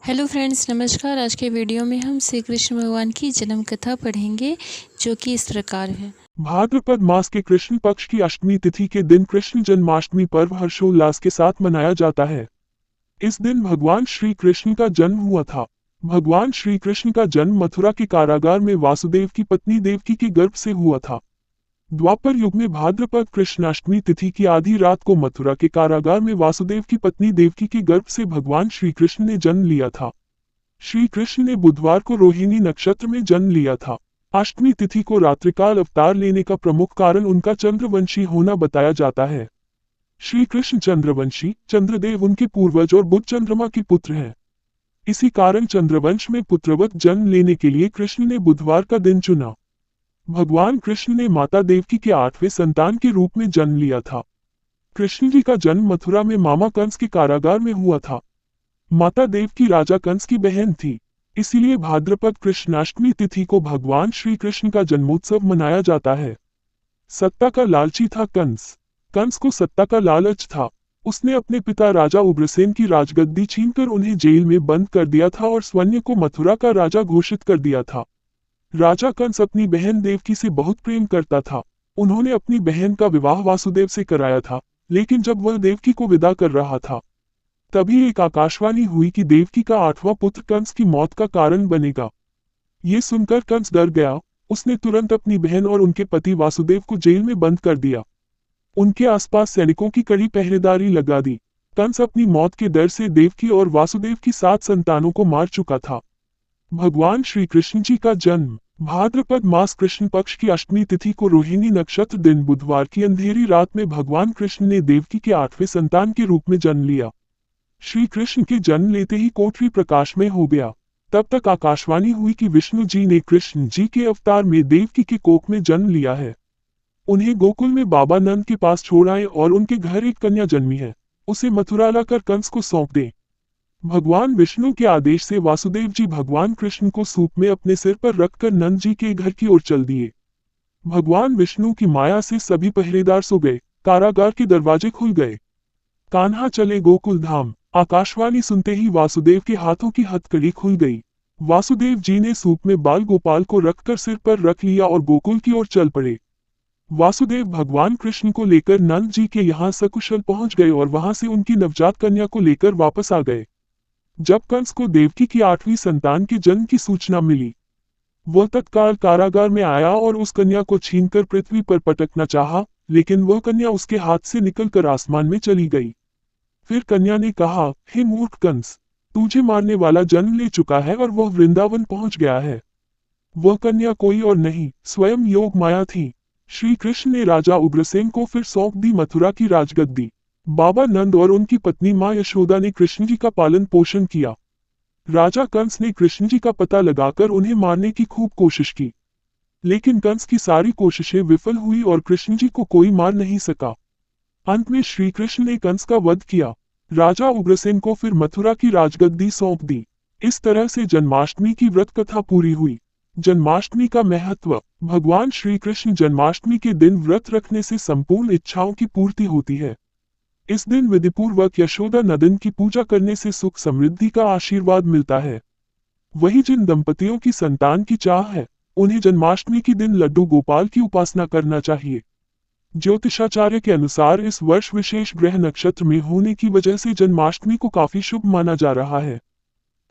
Hello friends, नमस्कार। आज के वीडियो में हम श्री कृष्ण भगवान की जन्म कथा पढ़ेंगे, जो कि इस प्रकार है। भाद्रपद मास के कृष्ण पक्ष की अष्टमी तिथि के दिन कृष्ण जन्माष्टमी पर्व हर्षोल्लास के साथ मनाया जाता है। इस दिन भगवान श्री कृष्ण का जन्म हुआ था। भगवान श्री कृष्ण का जन्म मथुरा के कारागार में वासुदेव की पत्नी देवकी के गर्भ से हुआ था। द्वापर युग में भाद्रपद कृष्णाष्टमी तिथि की आधी रात को मथुरा के कारागार में वासुदेव की पत्नी देवकी के गर्भ से भगवान श्री कृष्ण ने जन्म लिया था। श्री कृष्ण ने बुधवार को रोहिणी नक्षत्र में जन्म लिया था। अष्टमी तिथि को रात्रिकाल अवतार लेने का प्रमुख कारण उनका चंद्रवंशी होना बताया जाता है। श्री कृष्ण चंद्रवंशी, चंद्रदेव उनके पूर्वज और बुध चंद्रमा के पुत्र हैं। इसी कारण चंद्रवंश में पुत्रवत जन्म लेने के लिए कृष्ण ने बुधवार का दिन चुना। भगवान कृष्ण ने माता देवकी के 8वें संतान के रूप में जन्म लिया था। कृष्ण जी का जन्म मथुरा में मामा कंस के कारागार में हुआ था। माता देवकी राजा कंस की बहन थी, इसीलिए भाद्रपद कृष्णाष्टमी तिथि को भगवान श्री कृष्ण का जन्मोत्सव मनाया जाता है। सत्ता का लालची था कंस। कंस को सत्ता का लालच था। उसने अपने पिता राजा उग्रसेन की राजगद्दी छीनकर उन्हें जेल में बंद कर दिया था और स्वन्य को मथुरा का राजा घोषित कर दिया था। राजा कंस अपनी बहन देवकी से बहुत प्रेम करता था। उन्होंने अपनी बहन का विवाह वासुदेव से कराया था, लेकिन जब वह देवकी को विदा कर रहा था, तभी एक आकाशवाणी हुई कि देवकी का 8वां पुत्र कंस की मौत का कारण बनेगा। ये सुनकर कंस डर गया। उसने तुरंत अपनी बहन और उनके पति वासुदेव को जेल में बंद कर दिया। उनके आसपास सैनिकों की कड़ी पहरेदारी लगा दी। कंस अपनी मौत के डर से देवकी और वासुदेव की 7 संतानों को मार चुका था। भगवान श्री कृष्ण जी का जन्म भाद्रपद मास कृष्ण पक्ष की अष्टमी तिथि को रोहिणी नक्षत्र दिन बुधवार की अंधेरी रात में भगवान कृष्ण ने देवकी के 8वें संतान के रूप में जन्म लिया। श्री कृष्ण के जन्म लेते ही कोठरी प्रकाशमय हो गया। तब तक आकाशवाणी हुई कि विष्णु जी ने कृष्ण जी के अवतार में देवकी के कोख में जन्म लिया है। उन्हें गोकुल में बाबा नंद के पास छोड़ आए और उनके घर एक कन्या जन्मी है, उसे मथुरा लाकर कंस को सौंप दे। भगवान विष्णु के आदेश से वासुदेव जी भगवान कृष्ण को सूप में अपने सिर पर रखकर नंद जी के घर की ओर चल दिए। भगवान विष्णु की माया से सभी पहरेदार सो गए। कारागार के दरवाजे खुल गए। कान्हा चले गोकुल धाम। आकाशवाणी सुनते ही वासुदेव के हाथों की हथकड़ी खुल गई। वासुदेव जी ने सूप में बाल गोपाल को रखकर सिर पर रख लिया और गोकुल की ओर चल पड़े। वासुदेव भगवान कृष्ण को लेकर नंद जी के यहाँ सकुशल पहुंच गए और वहां से उनकी नवजात कन्या को लेकर वापस आ गए। जब कंस को देवकी की 8वीं संतान के जन्म की सूचना मिली, वह तत्काल कारागार में आया और उस कन्या को छीनकर पृथ्वी पर पटकना चाहा, लेकिन वह कन्या उसके हाथ से निकलकर आसमान में चली गई। फिर कन्या ने कहा, हे मूर्ख कंस, तुझे मारने वाला जन्म ले चुका है और वह वृंदावन पहुंच गया है। वह कन्या कोई और नहीं, स्वयं योग माया थी। श्री कृष्ण ने राजा उग्रसेन को फिर सौंप दी मथुरा की राजगद्दी। बाबा नंद और उनकी पत्नी मां यशोदा ने कृष्ण जी का पालन पोषण किया। राजा कंस ने कृष्ण जी का पता लगाकर उन्हें मारने की खूब कोशिश की, लेकिन कंस की सारी कोशिशें विफल हुई और कृष्ण जी को कोई मार नहीं सका। अंत में श्री कृष्ण ने कंस का वध किया। राजा उग्रसेन को फिर मथुरा की राजगद्दी सौंप दी। इस तरह से जन्माष्टमी की व्रत कथा पूरी हुई। जन्माष्टमी का महत्व। भगवान श्री कृष्ण जन्माष्टमी के दिन व्रत रखने से संपूर्ण इच्छाओं की पूर्ति होती है। इस दिन विधिपूर्वक यशोदा नंदन की पूजा करने से सुख समृद्धि का आशीर्वाद मिलता है। वही जिन दंपतियों की संतान की चाह है, उन्हें जन्माष्टमी के दिन लड्डू गोपाल की उपासना करना चाहिए। ज्योतिषाचार्य के अनुसार इस वर्ष विशेष ग्रह नक्षत्र में होने की वजह से जन्माष्टमी को काफी शुभ माना जा रहा है।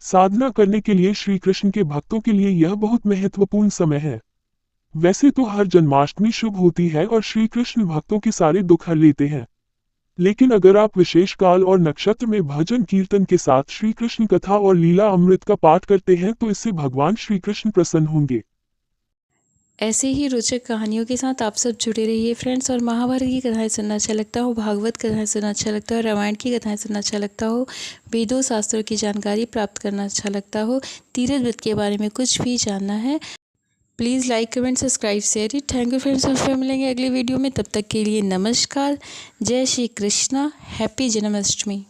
साधना करने के लिए श्री कृष्ण के भक्तों के लिए यह बहुत महत्वपूर्ण समय है। वैसे तो हर जन्माष्टमी शुभ होती है और श्री कृष्ण भक्तों के सारे दुख हर लेते हैं, लेकिन अगर आप विशेष काल और नक्षत्र में भजन कीर्तन के साथ श्री कृष्ण कथा और लीला अमृत का पाठ करते हैं तो इससे भगवान श्री कृष्ण प्रसन्न होंगे। ऐसे ही रोचक कहानियों के साथ आप सब जुड़े रहिए फ्रेंड्स। और महाभारत की कथाएं सुनना अच्छा लगता हो, भागवत कथाएं सुनना अच्छा लगता हो, रामायण की कथाएं सुनना अच्छा लगता हो, वेदों शास्त्रों की जानकारी प्राप्त करना अच्छा लगता हो, तीर्थ व्रत के बारे में कुछ भी जानना है, please like comment subscribe share it. Thank you friends. और फिर मिलेंगे अगली वीडियो में। तब तक के लिए नमस्कार। जय श्री कृष्णा। हैप्पी जन्माष्टमी।